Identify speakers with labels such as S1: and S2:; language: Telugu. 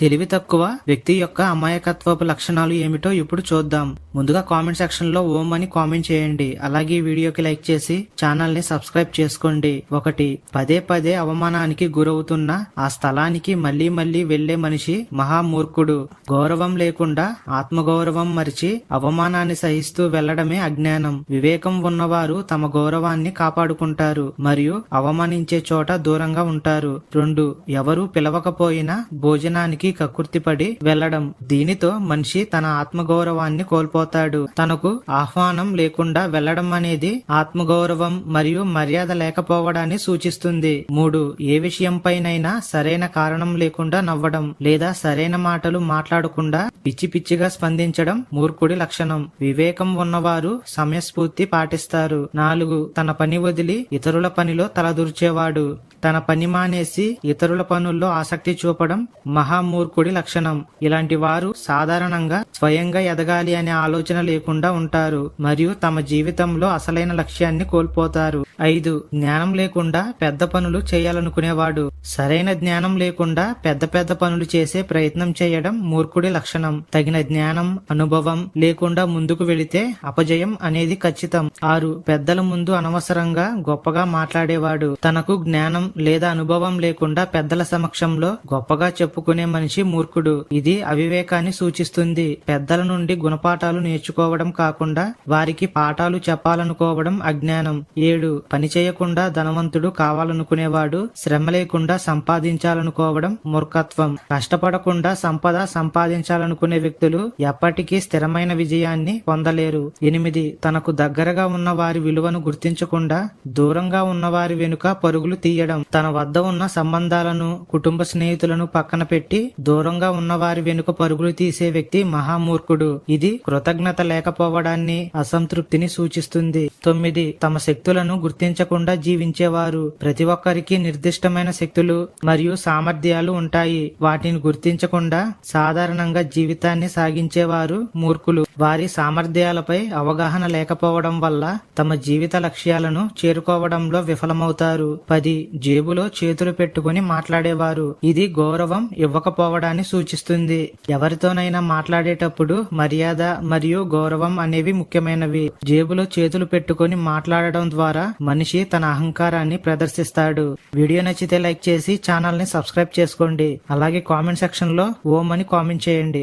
S1: తెలివి తక్కువ వ్యక్తి యొక్క అమాయకత్వపు లక్షణాలు ఏమిటో ఇప్పుడు చూద్దాం. ముందుగా కామెంట్ సెక్షన్ లో ఓం అని కామెంట్ చేయండి. అలాగే వీడియోకి లైక్ చేసి ఛానల్ ని సబ్స్క్రైబ్ చేసుకోండి. 1. పదే పదే అవమానానికి గురవుతున్న ఆ స్థలానికి మళ్లీ మళ్లీ వెళ్లే మనిషి మహామూర్ఖుడు. గౌరవం లేకుండా ఆత్మగౌరవం మరిచి అవమానాన్ని సహిస్తూ వెళ్లడమే అజ్ఞానం. వివేకం ఉన్నవారు తమ గౌరవాన్ని కాపాడుకుంటారు మరియు అవమానించే చోట దూరంగా ఉంటారు. 2. ఎవరు పిలవకపోయినా భోజనానికి కక్కుర్తిపడి వెళ్లడం. దీనితో మనిషి తన ఆత్మగౌరవాన్ని కోల్పోతాడు. తనకు ఆహ్వానం లేకుండా వెళ్లడం అనేది ఆత్మగౌరవం మరియు మర్యాద లేకపోవడాన్ని సూచిస్తుంది. 3. ఏ విషయంపైనైనా సరైన కారణం లేకుండా నవ్వడం లేదా సరైన మాటలు మాట్లాడకుండా పిచ్చి పిచ్చిగా స్పందించడం మూర్ఖుడి లక్షణం. వివేకం ఉన్నవారు సమయస్ఫూర్తి పాటిస్తారు. 4. తన పని వదిలి ఇతరుల పనిలో తలదూర్చేవాడు. తన పని మానేసి ఇతరుల పనుల్లో ఆసక్తి చూపడం మహామూర్ఖుడి లక్షణం. ఇలాంటి వారు సాధారణంగా స్వయంగా ఎదగాలి అనే ఆలోచన లేకుండా ఉంటారు మరియు తమ జీవితంలో అసలైన లక్ష్యాన్ని కోల్పోతారు. 5. జ్ఞానం లేకుండా పెద్ద పనులు చేయాలనుకునేవాడు. సరైన జ్ఞానం లేకుండా పెద్ద పెద్ద పనులు చేసే ప్రయత్నం చేయడం మూర్ఖుడి లక్షణం. తగిన జ్ఞానం అనుభవం లేకుండా ముందుకు వెళితే అపజయం అనేది ఖచ్చితం. 6. పెద్దల ముందు అనవసరంగా గొప్పగా మాట్లాడేవాడు. తనకు జ్ఞానం లేదా అనుభవం లేకుండా పెద్దల సమక్షంలో గొప్పగా చెప్పుకునే మనిషి మూర్ఖుడు. ఇది అవివేకాన్ని సూచిస్తుంది. పెద్దల నుండి గుణపాఠాలు నేర్చుకోవడం కాకుండా వారికి పాఠాలు చెప్పాలనుకోవడం అజ్ఞానం. 7. పని చేయకుండా ధనవంతుడు కావాలనుకునేవాడు. శ్రమ లేకుండా సంపాదించాలనుకోవడం మూర్ఖత్వం. కష్టపడకుండా సంపద సంపాదించాలనుకునే వ్యక్తులు ఎప్పటికీ స్థిరమైన విజయాన్ని పొందలేరు. 8. తనకు దగ్గరగా ఉన్న వారి విలువను గుర్తించకుండా దూరంగా ఉన్న వారి వెనుక పరుగులు తీయడం. తన వద్ద ఉన్న సంబంధాలను కుటుంబ స్నేహితులను పక్కన పెట్టి దూరంగా ఉన్న వారి వెనుక పరుగులు తీసే వ్యక్తి మహామూర్ఖుడు. ఇది కృతజ్ఞత లేకపోవడాన్ని అసంతృప్తిని సూచిస్తుంది. 9. తమ శక్తులను గుర్తించకుండా జీవించేవారు. ప్రతి ఒక్కరికి నిర్దిష్టమైన శక్తులు మరియు సామర్థ్యాలు ఉంటాయి. వాటిని గుర్తించకుండా సాధారణంగా జీవితాన్ని సాగించేవారు మూర్ఖులు. వారి సామర్థ్యాలపై అవగాహన లేకపోవడం వల్ల తమ జీవిత లక్ష్యాలను చేరుకోవడంలో విఫలమవుతారు. 10. జేబులో చేతులు పెట్టుకుని మాట్లాడేవారు. ఇది గౌరవం ఇవ్వకపోవడాన్ని సూచిస్తుంది. ఎవరితోనైనా మాట్లాడేటప్పుడు మర్యాద మరియు గౌరవం అనేవి ముఖ్యమైనవి. జేబులో చేతులు పెట్టుకుని మాట్లాడడం ద్వారా మనిషి తన అహంకారాన్ని ప్రదర్శిస్తాడు. వీడియో నచ్చితే లైక్ చేసి ఛానల్ ని సబ్స్క్రైబ్ చేసుకోండి. అలాగే కామెంట్ సెక్షన్ లో ఓం అని కామెంట్ చేయండి.